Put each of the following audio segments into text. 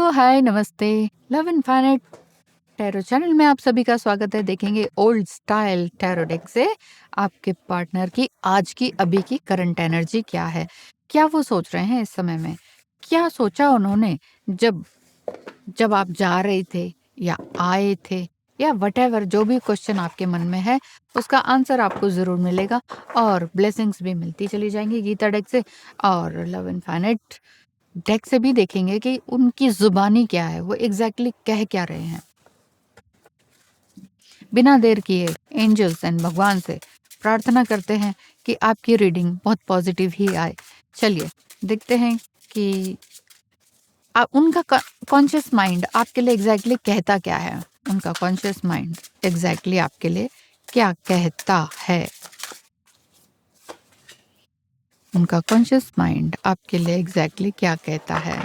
Hello, हाय, नमस्ते। Love infinite tarot channel में आप सभी का स्वागत है। देखेंगे ओल्ड स्टाइल टैरो डेक से आपके पार्टनर की आज की अभी की करंट एनर्जी क्या है, क्या वो सोच रहे हैं इस समय में, क्या सोचा उन्होंने जब जब आप जा रहे थे या आए थे, या वटेवर जो भी क्वेश्चन आपके मन में है उसका आंसर आपको जरूर मिलेगा और ब्लेसिंग्स भी मिलती चली जाएंगी गीता डेक से और लव इनफाइनाइट डेक से भी देखेंगे कि उनकी जुबानी क्या है, वो एग्जैक्टली कह क्या रहे हैं। बिना देर किए एंजल्स एंड भगवान से प्रार्थना करते हैं कि आपकी रीडिंग बहुत पॉजिटिव ही आए। चलिए देखते हैं कि उनका कॉन्शियस माइंड आपके लिए एग्जैक्टली कहता क्या है। उनका कॉन्शियस माइंड एग्जैक्टली आपके लिए क्या कहता है। उनका कॉन्शियस माइंड आपके लिए एग्जैक्टली क्या कहता है।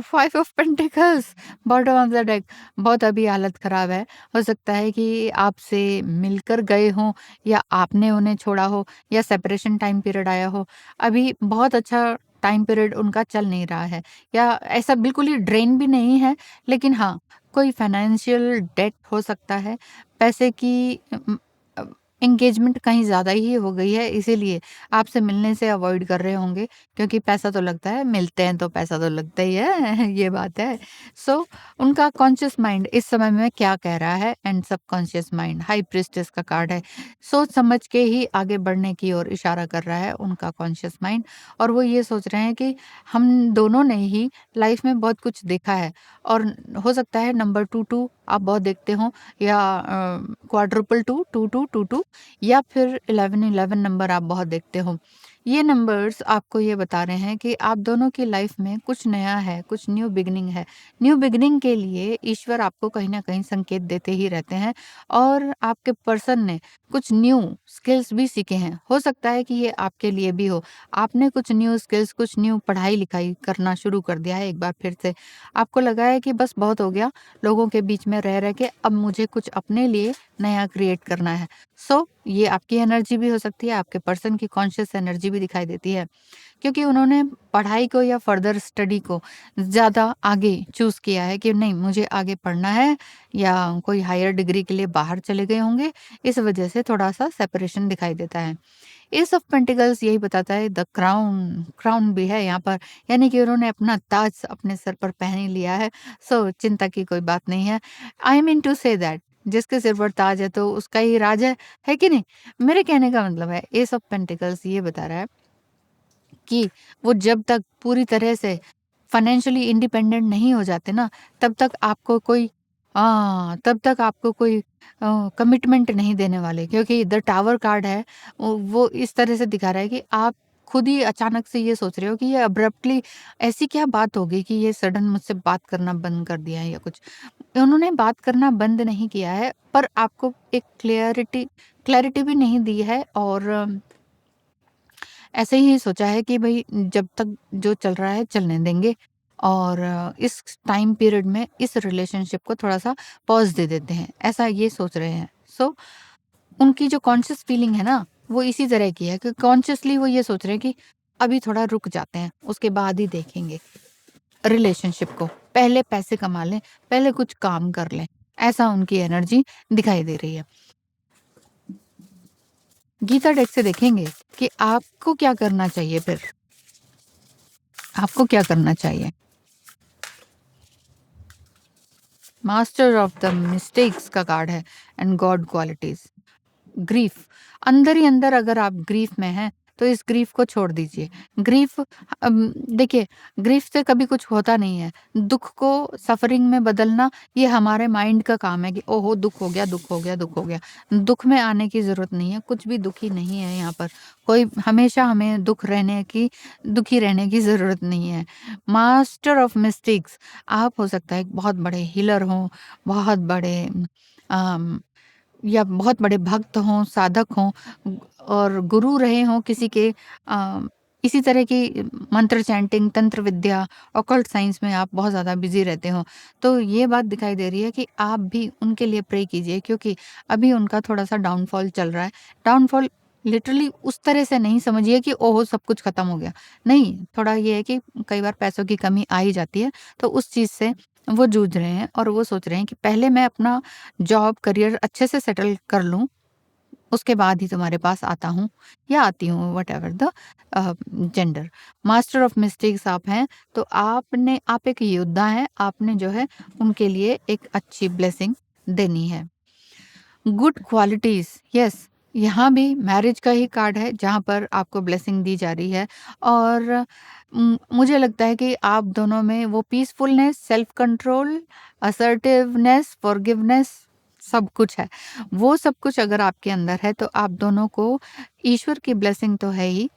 5 of pentacles bottom of the deck. बहुत अभी हालत खराब है। हो सकता है कि आपसे मिलकर गए हों या आपने उन्हें छोड़ा हो या सेपरेशन टाइम पीरियड आया हो। अभी बहुत अच्छा टाइम पीरियड उनका चल नहीं रहा है, या ऐसा बिल्कुल ही ड्रेन भी नहीं है, लेकिन हाँ, कोई फाइनेंशियल डेट हो सकता है। पैसे की एंगेजमेंट कहीं ज़्यादा ही हो गई है, इसीलिए आपसे मिलने से अवॉइड कर रहे होंगे, क्योंकि पैसा तो लगता है, मिलते हैं तो पैसा तो लगता ही है ये बात है। सो उनका कॉन्शियस माइंड इस समय में क्या कह रहा है, and subconscious mind high priestess का कार्ड है। सोच समझ के ही आगे बढ़ने की ओर इशारा कर रहा है उनका कॉन्शियस माइंड। और वो ये सोच रहे हैं कि हम दोनों ने ही लाइफ में बहुत कुछ देखा है, और हो सकता है नंबर 22 आप बहुत देखते हो, या क्वाड्रुपल 2 22 22, या फिर 11 11 नंबर आप बहुत देखते हो। ये नंबर्स आपको ये बता रहे हैं कि आप दोनों की लाइफ में कुछ नया है, कुछ न्यू बिगिनिंग है। न्यू बिगिनिंग के लिए ईश्वर आपको कहीं ना कहीं संकेत देते ही रहते हैं, और आपके पर्सन ने कुछ न्यू स्किल्स भी सीखे हैं। हो सकता है कि ये आपके लिए भी हो। आपने कुछ न्यू स्किल्स, कुछ न्यू पढ़ाई लिखाई करना शुरू कर दिया है एक बार फिर से। आपको लगा है कि बस बहुत हो गया लोगों के बीच में रह रह के, अब मुझे कुछ अपने लिए नया क्रिएट करना है। सो ये आपकी एनर्जी भी हो सकती है, आपके पर्सन की कॉन्शियस एनर्जी भी दिखाई देती है, क्योंकि उन्होंने पढ़ाई को या फर्दर स्टडी को ज़्यादा आगे चूज़ किया है कि नहीं, मुझे आगे पढ़ना है, या कोई हायर डिग्री के लिए बाहर चले गए होंगे। इस वजह से थोड़ा सा सेपरेशन दिखाई देता है। एस ऑफ पेंटिकल्स यही बताता है, द क्राउन क्राउन भी है यहाँ पर, यानी कि उन्होंने अपना ताज अपने सर पर पहन ही लिया है। सो चिंता की कोई बात नहीं है। I mean to say that जिसके सिर पर ताज है तो उसका ही राज है कि नहीं। मेरे कहने का मतलब है, एस ऑफ पेंटिकल्स ये बता रहा है कि वो जब तक पूरी तरह से फाइनेंशियली इंडिपेंडेंट नहीं हो जाते ना, तब तक आपको कोई तब तक आपको कोई कमिटमेंट नहीं देने वाले, क्योंकि द टावर कार्ड है। वो इस तरह से दिखा रहा है कि आप खुद ही अचानक से ये सोच रहे हो कि ये अब्रप्टली ऐसी क्या बात हो गई कि ये सडन मुझसे बात करना बंद कर दिया है या कुछ। उन्होंने बात करना बंद नहीं किया है, पर आपको एक क्लैरिटी भी नहीं दी है, और ऐसे ही सोचा है कि भई जब तक जो चल रहा है चलने देंगे, और इस टाइम पीरियड में इस रिलेशनशिप को थोड़ा-सा पॉज़ दे देते हैं, ऐसा ये सोच रहे हैं। सो उनकी जो कॉन्शियस फीलिंग है ना, वो इसी तरह की है कि कॉन्शियसली वो ये सोच रहे हैं कि अभी थोड़ा रुक जाते हैं, उसके बाद ही देखेंगे रिलेशनशिप को। पहले पैसे कमा लें, पहले कुछ काम कर लें, ऐसा उनकी एनर्जी दिखाई दे रही है। गीता डेक से देखेंगे कि आपको क्या करना चाहिए फिर? आपको क्या करना चाहिए? मास्टर ऑफ द मिस्टेक्स का कार्ड है, एंड गॉड क्वालिटीज। ग्रीफ, अंदर ही अंदर अगर आप ग्रीफ में हैं तो इस ग्रीफ को छोड़ दीजिए। ग्रीफ, देखिए, ग्रीफ से कभी कुछ होता नहीं है। दुख को सफरिंग में बदलना ये हमारे माइंड का काम है कि ओहो दुख हो गया, दुख हो गया, दुख हो गया। दुख में आने की जरूरत नहीं है, कुछ भी दुखी नहीं है यहाँ पर। कोई हमेशा हमें दुखी रहने की जरूरत नहीं है। मास्टर ऑफ मिस्टेक्स, आप हो सकता है एक बहुत बड़े हीलर हो, बहुत बड़े या बहुत बड़े भक्त हों, साधक हों, और गुरु रहे हों किसी के, अ, इसी तरह की मंत्र चैंटिंग, तंत्र विद्या, ऑकल्ट साइंस में आप बहुत ज़्यादा बिज़ी रहते हो। तो ये बात दिखाई दे रही है कि आप भी उनके लिए प्रे कीजिए, क्योंकि अभी उनका थोड़ा-सा डाउनफॉल चल रहा है। डाउनफॉल लिटरली उस तरह से नहीं समझिए कि ओहो! सब कुछ खत्म हो गया। नहीं, थोड़ा ये है कि कई बार पैसों की कमी आ ही जाती है, तो उस चीज़ से वो जूझ रहे हैं और वो सोच रहे हैं कि पहले मैं अपना जॉब, करियर अच्छे से सेटल कर लूँ, उसके बाद ही तुम्हारे पास आता हूँ या आती हूँ, whatever the gender. Master of mistakes आप हैं, तो आप एक योद्धा हैं, आपने जो है उनके लिए एक अच्छी ब्लेसिंग देनी है। गुड क्वालिटीज़, यस, यहाँ भी मैरिज का ही कार्ड है जहाँ पर आपको ब्लेसिंग दी जा रही है और मुझे लगता है कि आप दोनों में वो peacefulness, self control, assertiveness, forgiveness सब कुछ है। वो सब कुछ अगर आपके अंदर है तो आप दोनों को ईश्वर की ब्लेसिंग तो है ही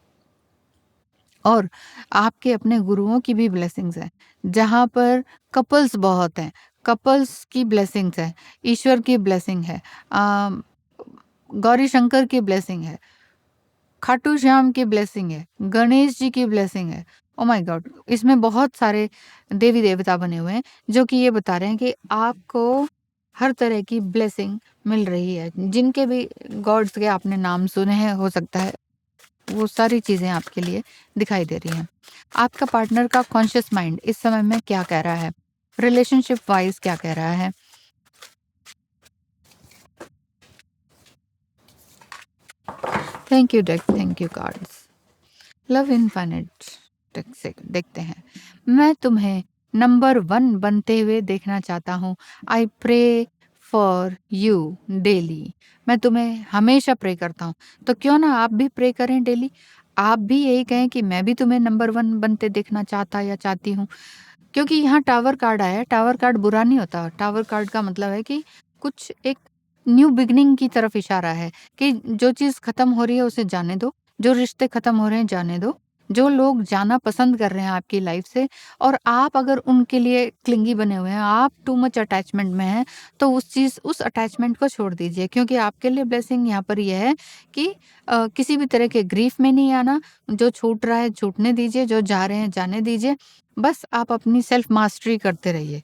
और आपके अपने गुरुओं की भी ब्लेसिंग्स हैं। जहाँ पर कपल्स बहुत हैं, कपल्स की ब्लेसिंग्स है, ईश्वर की ब्लेसिंग है, गौरी शंकर की ब्लेसिंग है, खाटू श्याम की ब्लेसिंग है, गणेश जी की ब्लेसिंग है। Oh my God! इसमें बहुत सारे देवी-देवता बने हुए हैं, जो कि ये बता रहे हैं कि आपको हर तरह की ब्लेसिंग मिल रही है। जिनके भी गॉड्स के आपने नाम सुने हैं, हो सकता है वो सारी चीज़ें आपके लिए दिखाई दे रही हैं। आपका पार्टनर का कॉन्शियस माइंड इस समय में क्या कह रहा है? रिलेशनशिप वाइज़ क्या कह रहा है? Thank you deck, thank you cards. Love infinite से देखते हैं। मैं तुम्हें नंबर 1 बनते हुए देखना चाहता हूँ। I pray for you daily. मैं तुम्हें हमेशा प्रे करता हूँ। तो क्यों ना आप भी प्रे करें डेली? आप भी यही कहें कि मैं भी तुम्हें नंबर 1 बनते देखना चाहता या चाहती हूँ। क्योंकि यहाँ टावर कार्ड आया है, टावर कार्ड बुरा नहीं होता। टावर कार्ड का मतलब है कि कुछ एक न्यू बिगिनिंग की तरफ इशारा है कि जो चीज़ खत्म हो रही है उसे जाने दो, जो रिश्ते खत्म हो रहे हैं जाने दो, जो लोग जाना पसंद कर रहे हैं आपकी लाइफ से और आप अगर उनके लिए क्लिंगी बने हुए हैं, आप टू मच अटैचमेंट में हैं, तो उस अटैचमेंट को छोड़ दीजिए क्योंकि आपके लिए ब्लेसिंग यहाँ पर ये है कि किसी भी तरह के ग्रीफ में नहीं आना, जो छूट रहा है छूटने दीजिए, जो जा रहे हैं जाने दीजिए। बस आप अपनी सेल्फ मास्टरी करते रहिए।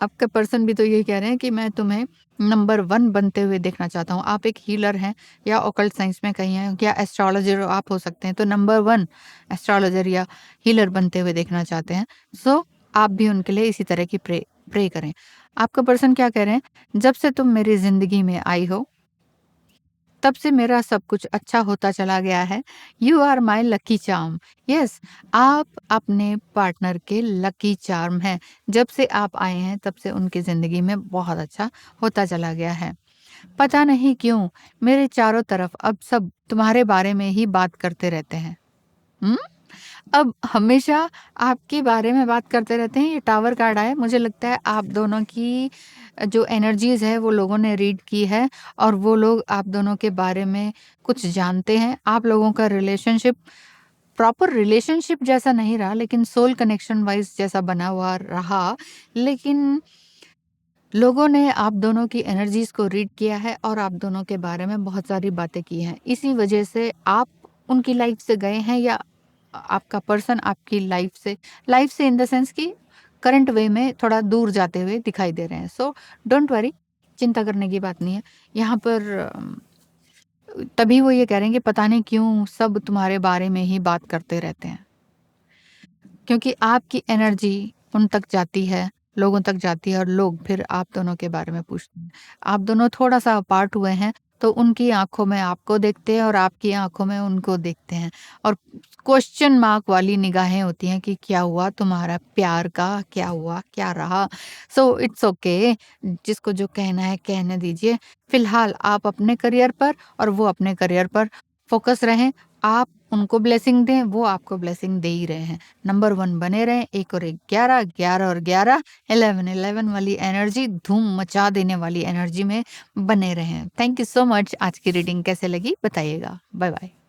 आपके पर्सन भी तो यही कह रहे हैं कि मैं तुम्हें नंबर 1 बनते हुए देखना चाहता हूँ। आप एक हीलर हैं या ऑकल्ट साइंस में कहीं हैं या एस्ट्रोलॉजर आप हो सकते हैं। तो नंबर 1 एस्ट्रोलॉजर या हीलर बनते हुए देखना चाहते हैं। सो आप भी उनके लिए इसी तरह की प्रे करें। आपका पर्सन क्या कह रहे हैं? जब से तुम मेरी ज़िंदगी में आई हो तब से मेरा सब कुछ अच्छा होता चला गया है। You are my lucky charm. Yes, आप अपने पार्टनर के लकी चार्म हैं। जब से आप आए हैं तब से उनकी ज़िंदगी में बहुत अच्छा होता चला गया है। पता नहीं क्यों मेरे चारों तरफ अब सब तुम्हारे बारे में ही बात करते रहते हैं। हुँ? अब हमेशा आपके बारे में बात करते रहते हैं। ये टावर कार्ड आया है, मुझे लगता है आप दोनों की जो एनर्जीज़ है वो लोगों ने रीड की है और वो लोग आप दोनों के बारे में कुछ जानते हैं। आप लोगों का रिलेशनशिप प्रॉपर रिलेशनशिप जैसा नहीं रहा लेकिन सोल कनेक्शन वाइज़ जैसा बना हुआ रहा। लेकिन लोगों ने आप दोनों की एनर्जीज़ को रीड किया है और आप दोनों के बारे में बहुत सारी बातें की हैं। इसी वजह से आप उनकी लाइफ़ से गए हैं या आपका पर्सन आपकी लाइफ़ से इन द सेंस कि करंट वे में थोड़ा दूर जाते हुए दिखाई दे रहे हैं। सो डोंट वरी, चिंता करने की बात नहीं है। यहाँ पर तभी वो ये कह रहे हैं कि पता नहीं क्यों सब तुम्हारे बारे में ही बात करते रहते हैं। क्योंकि आपकी एनर्जी उन तक जाती है, लोगों तक जाती है और लोग फिर आप दोनों के बारे में पूछते हैं। आप दोनों थोड़ा-सा अपार्ट हुए हैं, तो उनकी आँखों में आपको देखते हैं और आपकी आँखों में उनको देखते हैं और क्वेश्चन मार्क वाली निगाहें होती हैं कि क्या हुआ तुम्हारा प्यार का? क्या हुआ? क्या रहा? सो इट्स ओके, जिसको जो कहना है कहने दीजिए। फिलहाल आप अपने करियर पर और वो अपने करियर पर फ़ोकस रहें। आप उनको ब्लेसिंग दें, वो आपको ब्लेसिंग दे ही रहे हैं। नंबर 1 बने रहें, 1 और 1 11, 11 और 11 11, 11 वाली एनर्जी धूम मचा देने वाली एनर्जी में बने रहें। Thank you so much. आज की रीडिंग कैसे लगी बताइएगा। Bye bye.